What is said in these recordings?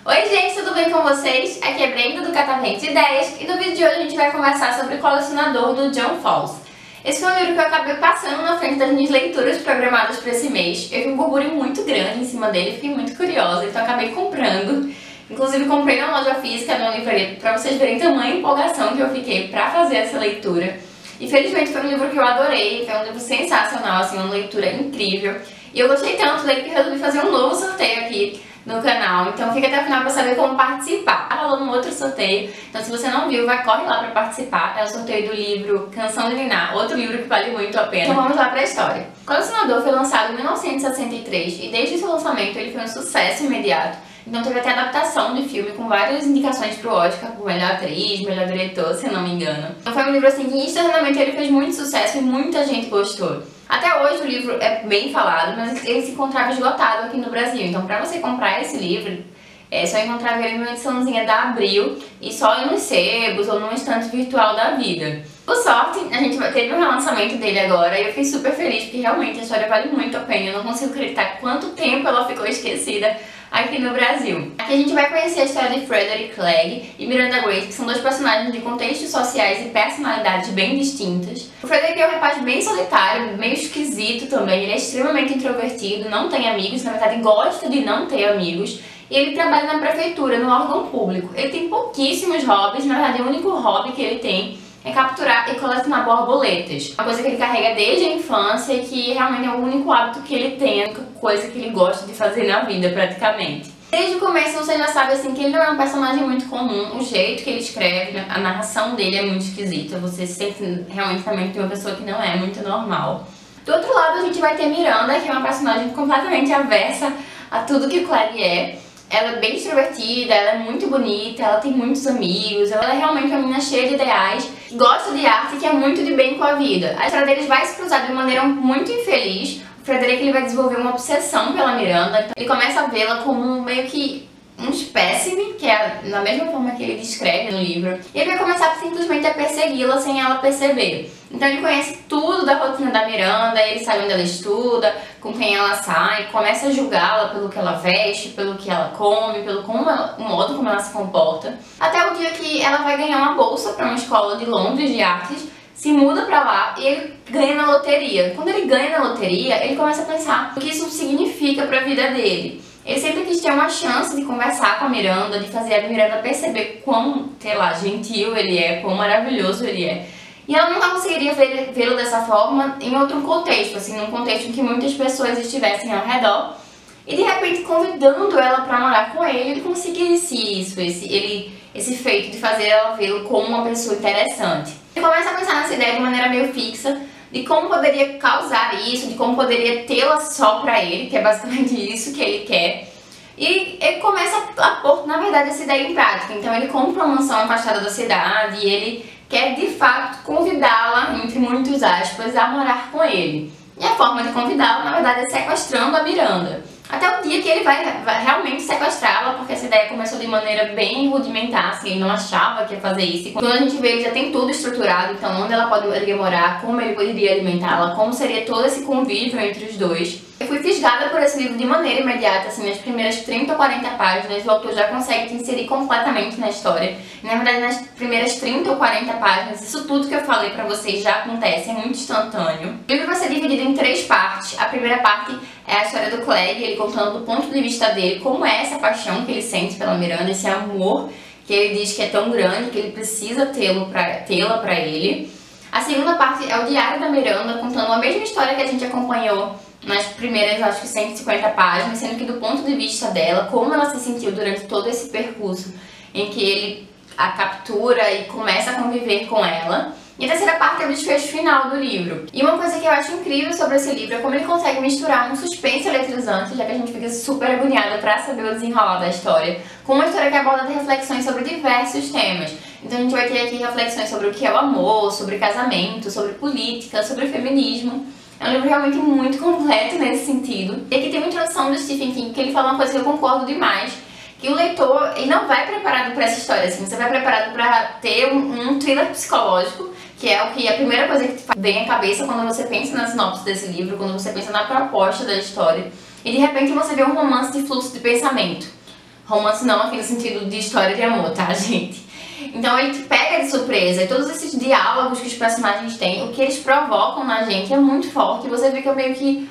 Oi gente, tudo bem com vocês? Aqui é Brenda do Catavento Ideias e no vídeo de hoje a gente vai conversar sobre O Colecionador do John Fawkes. Esse foi um livro que eu acabei passando na frente das minhas leituras programadas para esse mês. Eu vi um burburinho muito grande em cima dele, fiquei muito curiosa, então acabei comprando. Inclusive comprei na loja física, na livraria, para vocês verem tamanha empolgação que eu fiquei para fazer essa leitura. E felizmente foi um livro que eu adorei, foi um livro sensacional, assim, uma leitura incrível. E eu gostei tanto dele que resolvi fazer um novo sorteio aqui no canal, então fica até o final para saber como participar. Tá rolando um outro sorteio, então se você não viu, corre lá para participar. É o sorteio do livro Canção de Ninar, outro livro que vale muito a pena. Então vamos lá para a história. O Colecionador foi lançado em 1963 e desde seu lançamento ele foi um sucesso imediato. Então teve até adaptação de filme com várias indicações pro Oscar, por melhor atriz, melhor diretor, se eu não me engano. Então foi um livro assim que instantaneamente ele fez muito sucesso e muita gente gostou. Até hoje o livro é bem falado, mas ele se encontrava esgotado aqui no Brasil. Então pra você comprar esse livro, só encontrava ele em uma ediçãozinha da Abril e só nos sebos ou num estante virtual da vida. Por sorte, a gente teve um relançamento dele agora e eu fiquei super feliz porque realmente a história vale muito a pena. Eu não consigo acreditar quanto tempo ela ficou esquecida aqui no Brasil. Aqui a gente vai conhecer a história de Frederick Clegg e Miranda Grace, que são dois personagens de contextos sociais e personalidades bem distintas. O Frederick é um rapaz bem solitário, meio esquisito também, ele é extremamente introvertido, não tem amigos, na verdade gosta de não ter amigos, e ele trabalha na prefeitura, no órgão público. Ele tem pouquíssimos hobbies, na verdade o único hobby que ele tem é capturar e colecionar borboletas. Uma coisa que ele carrega desde a infância e que realmente é o único hábito que ele tem, a única coisa que ele gosta de fazer na vida, praticamente. Desde o começo você já sabe assim que ele não é um personagem muito comum, o jeito que ele escreve, a narração dele é muito esquisita, você sente realmente também que tem uma pessoa que não é muito normal. Do outro lado a gente vai ter Miranda, que é uma personagem completamente aversa a tudo que Clegg é. Ela é bem extrovertida, ela é muito bonita, ela tem muitos amigos, ela é realmente uma menina cheia de ideais, gosta de arte e quer muito de bem com a vida. A história deles vai se cruzar de maneira muito infeliz. O Frederick ele vai desenvolver uma obsessão pela Miranda, então ele começa a vê-la como meio que um espécime, que é da mesma forma que ele descreve no livro, e ele vai começar simplesmente a persegui-la sem ela perceber. Então ele conhece tudo da rotina da Miranda, ele sabe onde ela estuda, com quem ela sai, começa a julgá-la pelo que ela veste, pelo que ela come, o modo como ela se comporta. Até o dia que ela vai ganhar uma bolsa para uma escola de Londres de artes, se muda pra lá e ele ganha na loteria. Quando ele ganha na loteria, ele começa a pensar o que isso significa para a vida dele. Ele sempre quis ter uma chance de conversar com a Miranda, de fazer a Miranda perceber quão, sei lá, gentil ele é, quão maravilhoso ele é. E ela nunca conseguiria vê-lo dessa forma em outro contexto, assim, num contexto em que muitas pessoas estivessem ao redor. E de repente, convidando ela para morar com ele conseguisse isso, esse feito de fazer ela vê-lo como uma pessoa interessante. Ele começa a pensar nessa ideia de maneira meio fixa, de como poderia causar isso, de como poderia tê-la só pra ele, que é basicamente isso que ele quer. E ele começa a pôr, na verdade, essa ideia em prática. Então ele compra uma mansão afastada da cidade e ele quer, de fato, convidá-la, entre muitos aspas, a morar com ele. E a forma de convidá-la, na verdade, é sequestrando a Miranda. Até o dia que ele vai realmente sequestrá-la, porque essa ideia começou de maneira bem rudimentar, assim, ele não achava que ia fazer isso. E quando a gente vê, ele já tem tudo estruturado, então onde ela poderia morar, como ele poderia alimentá-la, como seria todo esse convívio entre os dois. Eu fui fisgada por esse livro de maneira imediata, assim, nas primeiras 30 ou 40 páginas, o autor já consegue te inserir completamente na história. E, na verdade, nas primeiras 30 ou 40 páginas, isso tudo que eu falei pra vocês já acontece, é muito instantâneo. O livro vai ser dividido em 3 partes. A primeira parte é a história do Clegg, ele contando do ponto de vista dele, como é essa paixão que ele sente pela Miranda, esse amor que ele diz que é tão grande, que ele precisa tê-la pra ele. A segunda parte é o diário da Miranda, contando a mesma história que a gente acompanhou nas primeiras, acho que 150 páginas, sendo que do ponto de vista dela, como ela se sentiu durante todo esse percurso em que ele a captura e começa a conviver com ela. E a terceira parte é o desfecho final do livro. E uma coisa que eu acho incrível sobre esse livro é como ele consegue misturar um suspense eletrizante, já que a gente fica super agoniada pra saber o desenrolar da história, com uma história que aborda reflexões sobre diversos temas. Então a gente vai ter aqui reflexões sobre o que é o amor, sobre casamento, sobre política, sobre feminismo. É um livro realmente muito completo nesse sentido. E aqui tem uma introdução do Stephen King que ele fala uma coisa que eu concordo demais, que o leitor ele não vai preparado para essa história, assim, você vai preparado para ter um thriller psicológico, que é o que a primeira coisa que vem à cabeça quando você pensa na sinopse desse livro, quando você pensa na proposta da história, e de repente você vê um romance de fluxo de pensamento. Romance não aqui no sentido de história de amor, tá, gente? Então ele te pega de surpresa, e todos esses diálogos que os personagens têm, o que eles provocam na gente é muito forte, e você fica meio que...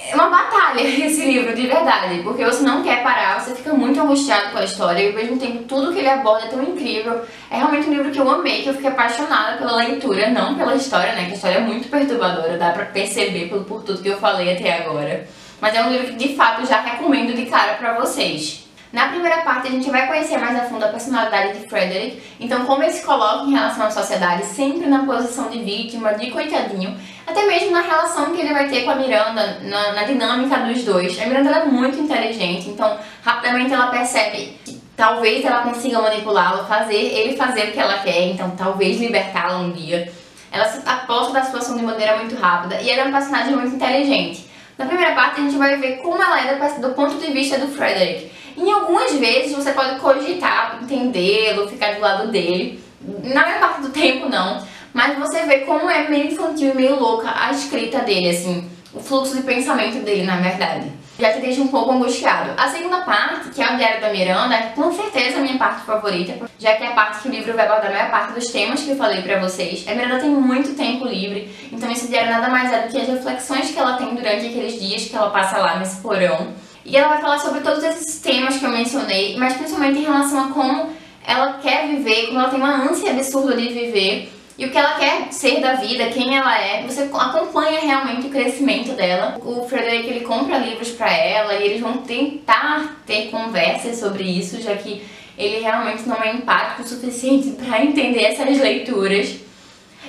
É uma batalha esse livro, de verdade, porque você não quer parar, você fica muito angustiado com a história, e ao mesmo tempo tudo que ele aborda é tão incrível. É realmente um livro que eu amei, que eu fiquei apaixonada pela leitura, não pela história, né, que a história é muito perturbadora, dá pra perceber por tudo que eu falei até agora. Mas é um livro que de fato já recomendo de cara pra vocês. Na primeira parte a gente vai conhecer mais a fundo a personalidade de Frederick, então como ele se coloca em relação à sociedade, sempre na posição de vítima, de coitadinho, até mesmo na relação que ele vai ter com a Miranda, na dinâmica dos dois. A Miranda ela é muito inteligente, então rapidamente ela percebe que talvez ela consiga manipulá-lo, fazer ele fazer o que ela quer, então talvez libertá-la um dia. Ela se aposta da situação de maneira muito rápida e ela é um personagem muito inteligente. Na primeira parte a gente vai ver como ela é do ponto de vista do Frederick. Em algumas vezes você pode cogitar, entendê-lo, ficar do lado dele. Na maior parte do tempo não. Mas você vê como é meio infantil e meio louca a escrita dele, assim. O fluxo de pensamento dele, na verdade. Já te deixa um pouco angustiado. A segunda parte, que é o Diário da Miranda, é com certeza a minha parte favorita, já que é a parte que o livro vai abordar a maior parte dos temas que eu falei pra vocês. A Miranda tem muito tempo livre, então esse diário nada mais é do que as reflexões que ela tem durante aqueles dias que ela passa lá nesse porão. E ela vai falar sobre todos esses temas que eu mencionei, mas principalmente em relação a como ela quer viver, como ela tem uma ânsia absurda de viver, e o que ela quer ser da vida, quem ela é. Você acompanha realmente o crescimento dela. O Frederick ele compra livros pra ela e eles vão tentar ter conversas sobre isso, já que ele realmente não é empático o suficiente pra entender essas leituras.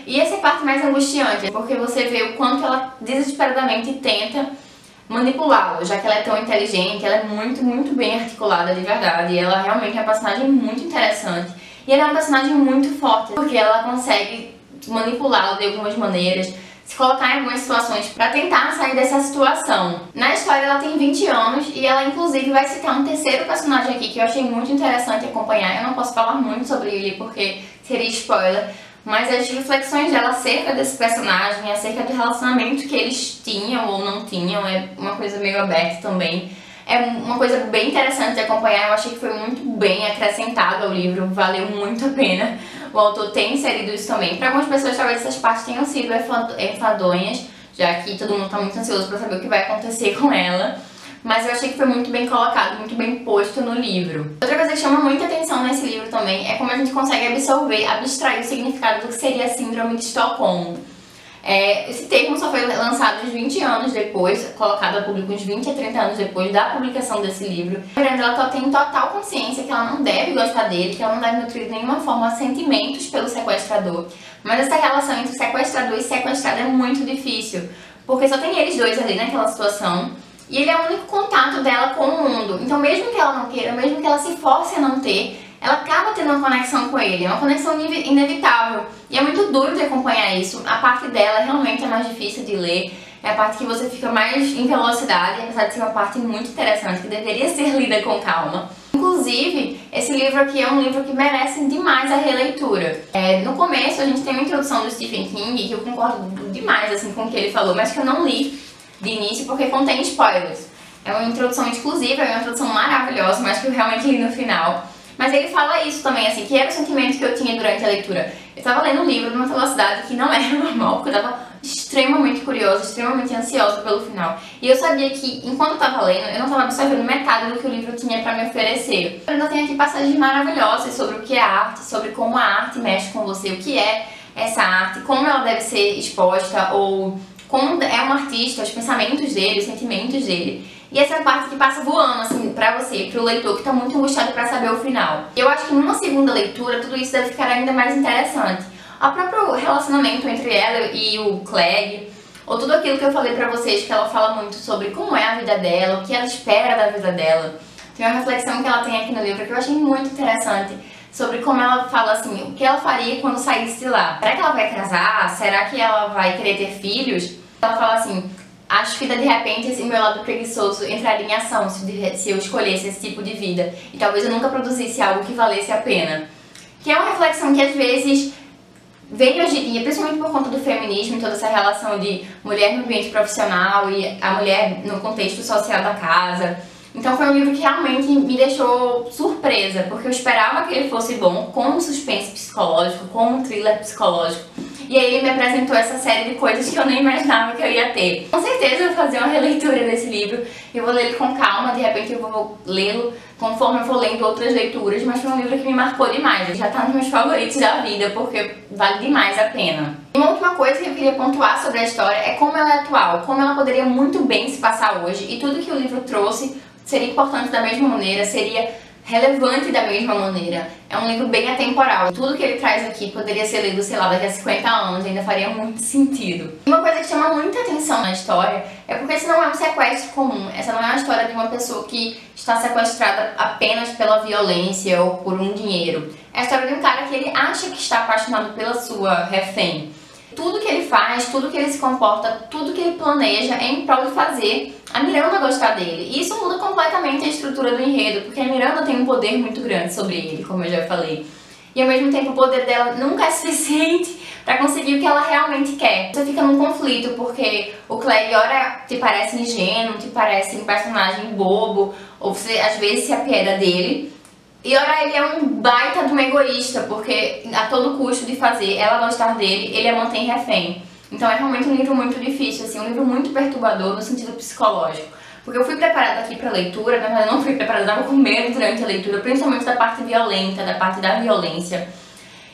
E essa é a parte mais angustiante, porque você vê o quanto ela desesperadamente tenta manipulá-lo, já que ela é tão inteligente, ela é muito bem articulada de verdade, e ela realmente é uma personagem muito interessante. E ela é uma personagem muito forte, porque ela consegue manipulá-lo de algumas maneiras, se colocar em algumas situações pra tentar sair dessa situação. Na história ela tem 20 anos e ela inclusive vai citar um terceiro personagem aqui que eu achei muito interessante acompanhar. Eu não posso falar muito sobre ele porque seria spoiler, mas as reflexões dela acerca desse personagem, acerca do relacionamento que eles tinham ou não tinham, é uma coisa meio aberta também. É uma coisa bem interessante de acompanhar, eu achei que foi muito bem acrescentado ao livro, valeu muito a pena. O autor tem inserido isso também. Para algumas pessoas talvez essas partes tenham sido enfadonhas, já que todo mundo está muito ansioso para saber o que vai acontecer com ela. Mas eu achei que foi muito bem colocado, muito bem posto no livro. Outra coisa que chama muita atenção nesse livro também é como a gente consegue abstrair o significado do que seria a Síndrome de Estocolmo. Esse termo só foi lançado uns 20 anos depois, colocado a público uns 20 a 30 anos depois da publicação desse livro. A Miranda ela tem total consciência que ela não deve gostar dele, que ela não deve nutrir de nenhuma forma sentimentos pelo sequestrador. Mas essa relação entre sequestrador e sequestrado é muito difícil, porque só tem eles dois ali naquela situação. E ele é o único contato dela com o mundo. Então mesmo que ela não queira, mesmo que ela se force a não ter, ela acaba tendo uma conexão com ele, é uma conexão inevitável. E é muito duro de acompanhar isso. A parte dela realmente é mais difícil de ler, é a parte que você fica mais em velocidade, apesar de ser uma parte muito interessante, que deveria ser lida com calma. Inclusive, esse livro aqui é um livro que merece demais a releitura. No começo a gente tem uma introdução do Stephen King, que eu concordo demais assim, com o que ele falou, mas que eu não li de início porque contém spoilers. É uma introdução exclusiva, é uma introdução maravilhosa, mas que eu realmente li no final. Mas ele fala isso também, assim, que era o sentimento que eu tinha durante a leitura. Eu tava lendo o livro numa velocidade que não era normal, porque eu tava extremamente curiosa, extremamente ansiosa pelo final. E eu sabia que, enquanto eu tava lendo, eu não tava absorvendo metade do que o livro tinha pra me oferecer. Eu ainda tenho aqui passagens maravilhosas sobre o que é arte, sobre como a arte mexe com você, o que é essa arte, como ela deve ser exposta, ou como é um artista, os pensamentos dele, os sentimentos dele. E essa é a parte que passa voando, assim, pra você, pro leitor que tá muito angustiado pra saber o final. E eu acho que numa segunda leitura, tudo isso deve ficar ainda mais interessante. O próprio relacionamento entre ela e o Clegg, ou tudo aquilo que eu falei pra vocês, que ela fala muito sobre como é a vida dela, o que ela espera da vida dela. Tem uma reflexão que ela tem aqui no livro que eu achei muito interessante, sobre como ela fala assim, o que ela faria quando saísse de lá. Será que ela vai casar? Será que ela vai querer ter filhos? Ela fala assim, acho que de repente esse meu lado preguiçoso entraria em ação se eu escolhesse esse tipo de vida. E talvez eu nunca produzisse algo que valesse a pena. Que é uma reflexão que às vezes vem hoje em dia, principalmente por conta do feminismo e toda essa relação de mulher no ambiente profissional e a mulher no contexto social da casa. Então foi um livro que realmente me deixou surpresa, porque eu esperava que ele fosse bom, com um suspense psicológico, com um thriller psicológico. E aí ele me apresentou essa série de coisas que eu nem imaginava que eu ia ter. Com certeza eu vou fazer uma releitura desse livro, eu vou ler ele com calma, de repente eu vou lê-lo conforme eu for lendo outras leituras, mas foi um livro que me marcou demais. Ele já tá nos meus favoritos da vida, porque vale demais a pena. E uma última coisa que eu queria pontuar sobre a história é como ela é atual, como ela poderia muito bem se passar hoje, e tudo que o livro trouxe seria importante da mesma maneira, seria relevante da mesma maneira. É um livro bem atemporal. Tudo que ele traz aqui poderia ser lido, sei lá, daqui a 50 anos, ainda faria muito sentido. E uma coisa que chama muita atenção na história é porque esse não é um sequestro comum. Essa não é a história de uma pessoa que está sequestrada apenas pela violência ou por um dinheiro. É a história de um cara que ele acha que está apaixonado pela sua refém. Tudo que ele faz, tudo que ele se comporta, tudo que ele planeja é em prol de fazer a Miranda gostar dele. E isso muda completamente a estrutura do enredo, porque a Miranda tem um poder muito grande sobre ele, como eu já falei. E ao mesmo tempo o poder dela nunca é suficiente pra conseguir o que ela realmente quer. Você fica num conflito, porque o Clegg ora te parece ingênuo, te parece um personagem bobo, ou você às vezes se apieda dele. E ora ele é um baita de um egoísta, porque a todo custo de fazer ela gostar dele, ele a mantém refém. Então é realmente um livro muito difícil, assim, um livro muito perturbador no sentido psicológico. Porque eu fui preparada aqui pra leitura, na verdade não fui preparada, eu tava com medo durante a leitura, principalmente da parte violenta, da parte da violência.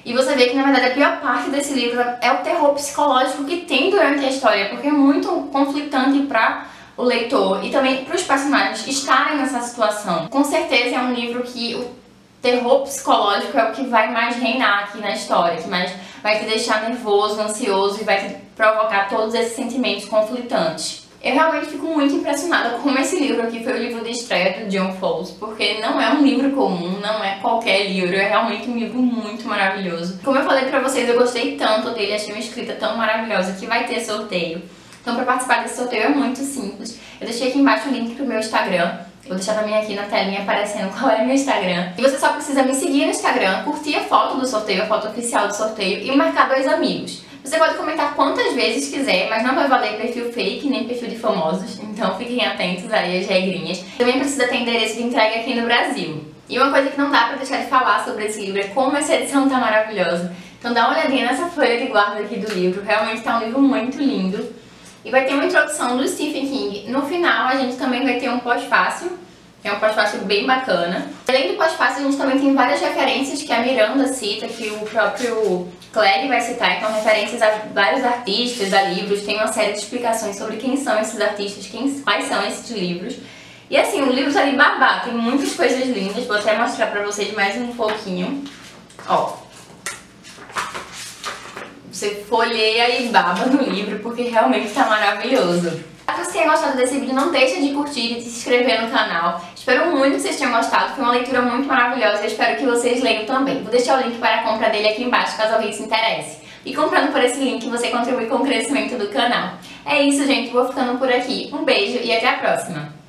E você vê que na verdade a pior parte desse livro é o terror psicológico que tem durante a história, porque é muito conflitante pra o leitor e também para os personagens estarem nessa situação. Com certeza é um livro que o terror psicológico é o que vai mais reinar aqui na história, que mais vai te deixar nervoso, ansioso e vai te provocar todos esses sentimentos conflitantes. Eu realmente fico muito impressionada como esse livro aqui foi o livro de estreia do John Fowles, porque não é um livro comum, não é qualquer livro, é realmente um livro muito maravilhoso. Como eu falei pra vocês, eu gostei tanto dele, achei uma escrita tão maravilhosa que vai ter sorteio. Então para participar desse sorteio é muito simples. Eu deixei aqui embaixo o link pro meu Instagram. Vou deixar também aqui na telinha aparecendo qual é o meu Instagram. E você só precisa me seguir no Instagram, curtir a foto do sorteio, a foto oficial do sorteio e marcar 2 amigos. Você pode comentar quantas vezes quiser, mas não vai valer perfil fake nem perfil de famosos. Então fiquem atentos aí às regrinhas. Também precisa ter endereço de entrega aqui no Brasil. E uma coisa que não dá pra deixar de falar sobre esse livro é como essa edição tá maravilhosa. Então dá uma olhadinha nessa folha de guarda aqui do livro. Realmente tá um livro muito lindo. E vai ter uma introdução do Stephen King. No final a gente também vai ter um pós-fácil, que é um pós-fácil bem bacana. Além do pós-fácil a gente também tem várias referências que a Miranda cita, que o próprio Clegg vai citar. Então referências a vários artistas, a livros, tem uma série de explicações sobre quem são esses artistas, quais são esses livros. E assim, o livro tá de babá, tem muitas coisas lindas, vou até mostrar pra vocês mais um pouquinho. Ó. Você folheia e baba no livro, porque realmente tá maravilhoso. Se você tenha gostado desse vídeo, não deixa de curtir e de se inscrever no canal. Espero muito que vocês tenham gostado, foi uma leitura muito maravilhosa e espero que vocês leiam também. Vou deixar o link para a compra dele aqui embaixo, caso alguém se interesse. E comprando por esse link, você contribui com o crescimento do canal. É isso, gente, vou ficando por aqui. Um beijo e até a próxima!